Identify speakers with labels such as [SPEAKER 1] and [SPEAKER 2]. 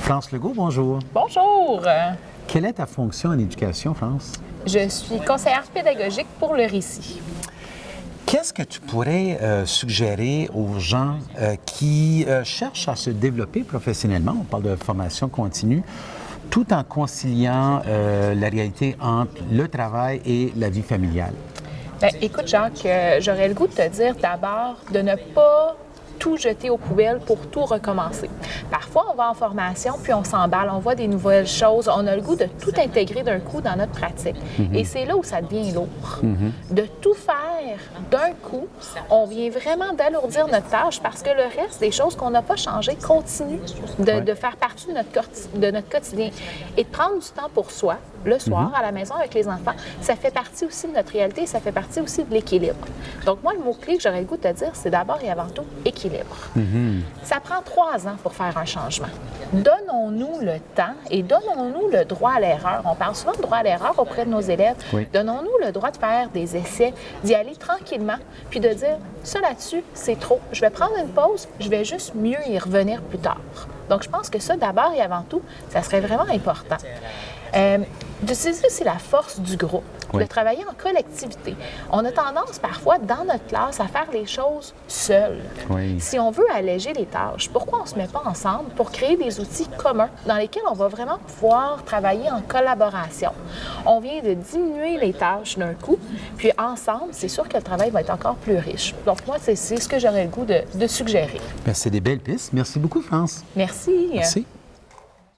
[SPEAKER 1] France Legault, bonjour.
[SPEAKER 2] Bonjour.
[SPEAKER 1] Quelle est ta fonction en éducation, France?
[SPEAKER 2] Je suis conseillère pédagogique pour le récit.
[SPEAKER 1] Qu'est-ce que tu pourrais suggérer aux gens qui cherchent à se développer professionnellement, on parle de formation continue, tout en conciliant la réalité entre le travail et la vie familiale?
[SPEAKER 2] Bien, écoute, Jacques, j'aurais le goût de te dire d'abord de ne pas tout jeter aux poubelles pour tout recommencer. Parfois, on va en formation, puis on s'emballe, on voit des nouvelles choses, on a le goût de tout intégrer d'un coup dans notre pratique. Et c'est là où ça devient lourd. De tout faire d'un coup, on vient vraiment d'alourdir notre tâche parce que le reste des choses qu'on n'a pas changées continuent de faire partie de notre quotidien. Et de prendre du temps pour soi, le soir, à la maison avec les enfants, ça fait partie aussi de notre réalité, ça fait partie aussi de l'équilibre. Donc moi, le mot-clé que j'aurais le goût de te dire, c'est d'abord et avant tout équilibre. Ça prend 3 ans pour faire un changement. Donnons-nous le temps et donnons-nous le droit à l'erreur. On parle souvent de droit à l'erreur auprès de nos élèves.
[SPEAKER 1] Oui.
[SPEAKER 2] Donnons-nous le droit de faire des essais, d'y aller tranquillement, puis de dire, ça là-dessus, c'est trop. Je vais prendre une pause, je vais juste mieux y revenir plus tard. Donc, je pense que ça, d'abord et avant tout, ça serait vraiment important. D'utiliser aussi la force du groupe,
[SPEAKER 1] Oui.
[SPEAKER 2] de travailler en collectivité. On a tendance parfois dans notre classe à faire les choses seuls.
[SPEAKER 1] Oui.
[SPEAKER 2] Si on veut alléger les tâches, pourquoi on ne se met pas ensemble pour créer des outils communs dans lesquels on va vraiment pouvoir travailler en collaboration? On vient de diminuer les tâches d'un coup, puis ensemble, c'est sûr que le travail va être encore plus riche. Donc moi, c'est ce que j'aurais le goût de suggérer.
[SPEAKER 1] Bien, c'est des belles pistes. Merci beaucoup, France.
[SPEAKER 2] Merci.
[SPEAKER 1] Merci.